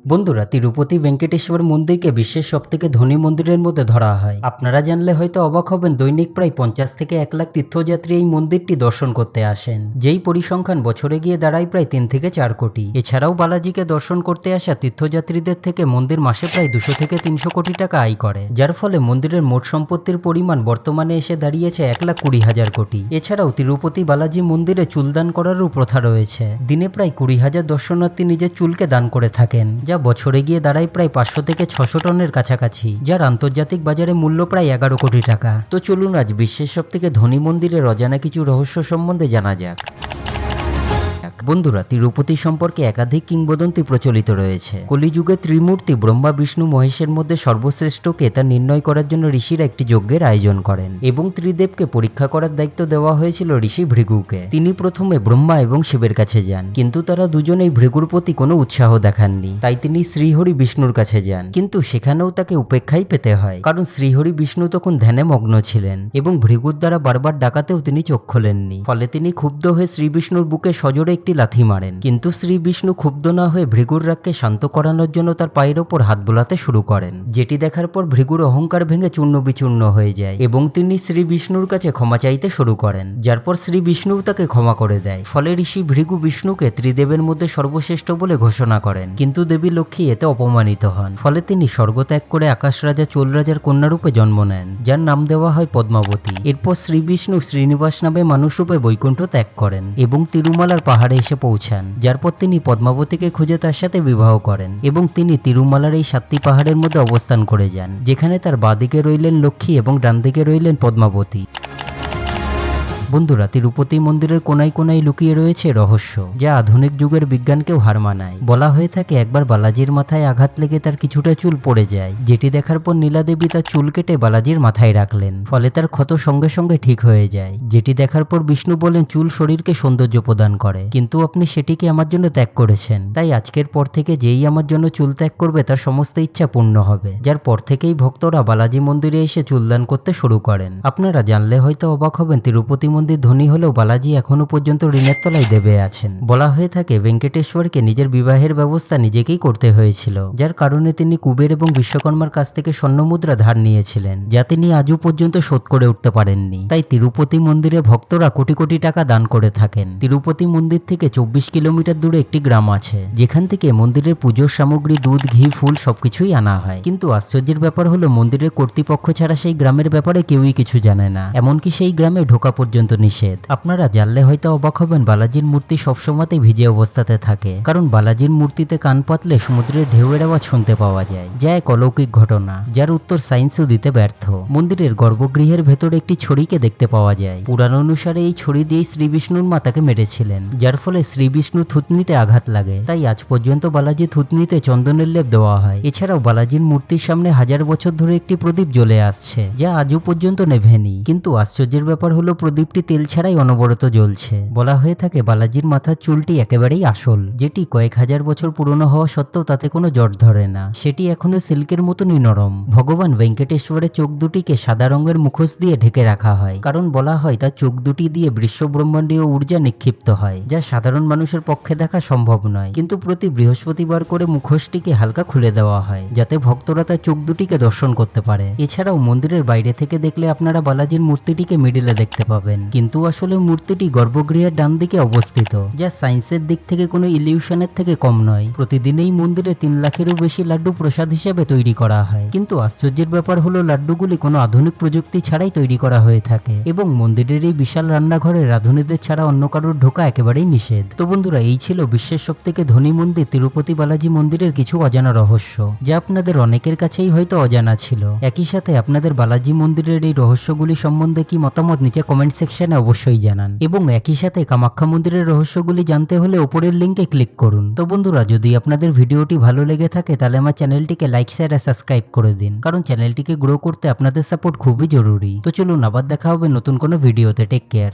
বন্ধুরা, তিরুপতি ভেঙ্কটেশ্বর মন্দিরকে বিশ্বের সবথেকে ধনী মন্দিরের মধ্যে ধরা হয়। আপনারা জানলে হয়তো অবাক হবেন, দৈনিক প্রায় 50 থেকে 1 লাখ তীর্থযাত্রী এই মন্দিরটি দর্শন করতে আসেন, যেই পরিসংখ্যান বছরে গিয়ে দাঁড়ায় প্রায় 3 থেকে 4 কোটি। এছাড়াও বালাজিকে দর্শন করতে আসা তীর্থযাত্রীদের থেকে মন্দির মাসে প্রায় 200 থেকে 300 কোটি টাকা আয় করে, যার ফলে মন্দিরের মোট সম্পত্তির পরিমাণ বর্তমানে এসে দাঁড়িয়েছে 1,20,000 কোটি। এছাড়াও তিরুপতি বালাজি মন্দিরে চুলদান করারও প্রথা রয়েছে। দিনে প্রায় 20,000 দর্শনার্থী নিজের চুলকে দান করে থাকেন, যা বছরে গিয়ে দাঁড়ায় প্রায় 500 থেকে 600 টনের কাছাকাছি, যার আন্তর্জাতিক বাজারে মূল্য প্রায় 11 কোটি টাকা। তো চলুন আজ বিশ্বের সবথেকে ধনী মন্দিরের অজানা কিছু রহস্য সম্বন্ধে জানা যাক। বন্ধুরা, তিরুপতি সম্পর্কে একাধিক কিংবদন্তি প্রচলিত রয়েছে। কলিযুগে ত্রিমূর্তি ব্রহ্মা বিষ্ণু মহেশের মধ্যে সর্বশ্রেষ্ঠকে তা নির্ণয় করার জন্য ঋষিরা একটি যজ্ঞের আয়োজন করেন এবং ত্রিদেবকে পরীক্ষা করার দায়িত্ব দেওয়া হয়েছিল ঋষি ভৃগুকে। তিনি প্রথমে ব্রহ্মা এবং শিবের কাছে যান, কিন্তু তারা দুজনেই ভৃগুর প্রতি কোনো উৎসাহ দেখাননি। তাই তিনি শ্রীহরি বিষ্ণুর কাছে যান, কিন্তু সেখানেও তাকে উপেক্ষাই পেতে হয়, কারণ শ্রীহরি বিষ্ণু তখন ধ্যানে মগ্ন ছিলেন এবং ভৃগুর দ্বারা বারবার ডাকাতেও তিনি চোখ খোলেননি। ফলে তিনি ক্ষুব্ধ হয়ে শ্রী বিষ্ণুর বুকে সজোরে একটি লাথি মারেন, কিন্তু শ্রী বিষ্ণু ক্ষুব্ধ না হয়ে ভৃগুর রাগকে শান্ত করানোর জন্য তার পায়ের ওপর হাত বোলাতে শুরু করেন, যেটি দেখার পর ভৃগুর অহংকার ভেঙে চূর্ণ বিচূর্ণ হয়ে যায় এবং তিনি শ্রী বিষ্ণুর কাছে ক্ষমা চাইতে শুরু করেন, যার পর শ্রী বিষ্ণু তাকে ক্ষমা করে দেয়। ফলে ঋষি ভৃগু বিষ্ণুকে ত্রিদেবের মধ্যে সর্বশ্রেষ্ঠ বলে ঘোষণা করেন, কিন্তু দেবী লক্ষ্মী এতে অপমানিত হন। ফলে তিনি স্বর্গ ত্যাগ করে আকাশ রাজা চোল রাজার কন্যারূপে জন্ম নেন, যার নাম দেওয়া হয় পদ্মাবতী। এরপর শ্রী বিষ্ণু শ্রীনিবাস নামে মানুষরূপে বৈকুণ্ঠ ত্যাগ করেন এবং তিরুমালার পাহাড়ে এসে পৌঁছান, যার পর তিনি পদ্মাবতীকে খুঁজে তার সাথে বিবাহ করেন এবং তিনি তিরুমালার এই 7টি পাহাড়ের মধ্যে অবস্থান করে যান, যেখানে তার বাঁদিকে রইলেন লক্ষ্মী এবং ডান দিকে রইলেন পদ্মাবতী। বন্ধুরা, তিরুপতি মন্দিরের কোনায় কোনায় লুকিয়ে রয়েছে রহস্য, যা আধুনিক যুগের বিজ্ঞানকেও হার মানায়। বলা হয়ে থাকে একবার বালাজির মাথায় আঘাত লেগে তার কিছুটা চুল পড়ে যায়, যেটি দেখার পর নীলাদেবী তার চুল কেটে বালাজির মাথায় রাখলেন, ফলে তার ক্ষত সঙ্গে সঙ্গে ঠিক হয়ে যায়। যেটি দেখার পর বিষ্ণু বলেন, চুল শরীরকে সৌন্দর্য প্রদান করে, কিন্তু আপনি সেটিকে আমার জন্য ত্যাগ করেছেন, তাই আজকের পর থেকে যেই আমার জন্য চুল ত্যাগ করবে তার সমস্ত ইচ্ছা পূর্ণ হবে। যার পর থেকেই ভক্তরা বালাজি মন্দিরে এসে চুলদান করতে শুরু করেন। আপনারা জানলে হয়তো অবাক হবেন, তিরুপতি মন্দির ধনী হলেও বালাজি এখনো পর্যন্ত ঋণের তলায় দেবে আছেন। বলা হয়ে থাকে ভেঙ্কটেশ্বরকে নিজের বিবাহের ব্যবস্থা নিজেকেই করতে হয়েছিল, যার কারণে তিনি কুবের এবং বিশ্বকর্মার কাছ থেকে স্বর্ণমুদ্রা ধার নিয়েছিলেন, যা তিনি আজও পর্যন্ত শোধ করে উঠতে পারেননি। তাই তিরুপতি মন্দিরে ভক্তরা কোটি কোটি টাকা দান করে থাকেন। তিরুপতি মন্দির থেকে 24 কিলোমিটার দূরে একটি গ্রাম আছে, যেখান থেকে মন্দিরের পুজোর সামগ্রী, দুধ, ঘি, ফুল সবকিছুই আনা হয়। কিন্তু আশ্চর্যের ব্যাপার হলো, মন্দিরের কর্তৃপক্ষ ছাড়া সেই গ্রামের ব্যাপারে কেউই কিছু জানে না, এমনকি সেই গ্রামে ঢোকা পর্যন্ত নিষেধ। আপনারা জানলে হয়তো অবাক হবেন, বালাজির মূর্তি সবসময়তেই ভিজে অবস্থাতে থাকে, কারণ বালাজির মূর্তিতে কান পাতলে সমুদ্রের ঢেউয়ের আওয়াজ শুনতে পাওয়া যায়, যা এক অলৌকিক ঘটনা, যার উত্তর সায়েন্সও দিতে ব্যর্থ। মন্দিরের গর্ভগৃহের ভেতরে একটি ছড়িকে দেখতে পাওয়া যায়। পুরাণ অনুসারে এই ছড়ি দিয়েই শ্রী বিষ্ণুর মা তাকে মেরেছিলেন, যার ফলে শ্রী বিষ্ণু থুতনিতে আঘাত লাগে। তাই আজ পর্যন্ত বালাজি থুতনিতে চন্দনের লেপ দেওয়া হয়। এছাড়াও বালাজির মূর্তির সামনে 1000 বছর ধরে একটি প্রদীপ জ্বলে আসছে, যা আজও পর্যন্ত নেভেনি। কিন্তু আশ্চর্যের ব্যাপার হলো, প্রদীপটি তেল ছাড়াই অনবরত জ্বলছে। বলা হয়ে থাকে বালাজির মাথার চুলটি একেবারেই আসল, যেটি কয়েক হাজার বছর পুরনো হওয়া সত্ত্বেও তাতে কোনো জট ধরে না, সেটি এখনো সিল্কের মতনই নরম। ভগবান ভেঙ্কটেশ্বরের চোখ দুটিকে সাদা রঙের মুখোশ দিয়ে ঢেকে রাখা হয়, কারণ বলা হয় তার চোখ দুটি দিয়ে বিশ্ব ব্রহ্মাণ্ডীয় ঊর্জা নিক্ষিপ্ত হয়, যা সাধারণ মানুষের পক্ষে দেখা সম্ভব নয়। কিন্তু প্রতি বৃহস্পতিবার করে মুখোশটিকে হালকা খুলে দেওয়া হয়, যাতে ভক্তরা তার চোখ দুটিকে দর্শন করতে পারে। এছাড়াও মন্দিরের বাইরে থেকে দেখলে আপনারা বালাজির মূর্তিটিকে মিডিলে দেখতে পাবেন, কিন্তু আসলে মূর্তিটি গর্ভগৃহের ডান দিকে অবস্থিত, যা সায়েন্সের দিক থেকে কোনো ইলিউশনের থেকে কম নয়। প্রতিদিন এই মন্দিরে 3 লাখেরও বেশি লাড্ডু প্রসাদ হিসেবে তৈরি করা হয়, কিন্তু আশ্চর্যের ব্যাপার হলো লাড্ডুগুলি কোনো আধুনিক প্রযুক্তি ছাড়াই তৈরি করা হয়ে থাকে এবং মন্দিরের এই বিশাল রান্নাঘরে রাঁধুনিদের ছাড়া অন্য কারোর ঢোকা একেবারেই নিষেধ। তো বন্ধুরা, এই ছিল বিশ্বের সবথেকে ধনী মন্দির তিরুপতি বালাজি মন্দিরের কিছু অজানা রহস্য, যা আপনাদের অনেকের কাছেই হয়তো অজানা ছিল। একই সাথে আপনাদের বালাজি মন্দিরের এই রহস্যগুলি সম্বন্ধে কি মতামত নিচে কমেন্ট সেকশনে অবশ্যই জানান, এবং একই সাথে কামাখ্যা মন্দিরের রহস্যগুলি জানতে হলে উপরের লিঙ্কে ক্লিক করুন। তো বন্ধুরা, যদি আপনাদের ভিডিওটি ভালো লেগে থাকে তাহলে আমার চ্যানেলটিকে লাইক, শেয়ার আর সাবস্ক্রাইব করে দিন, কারণ চ্যানেলটিকে গ্রো করতে আপনাদের সাপোর্ট খুবই জরুরি। তো চলুন, আবার দেখা হবে নতুন কোনো ভিডিওতে। Take care.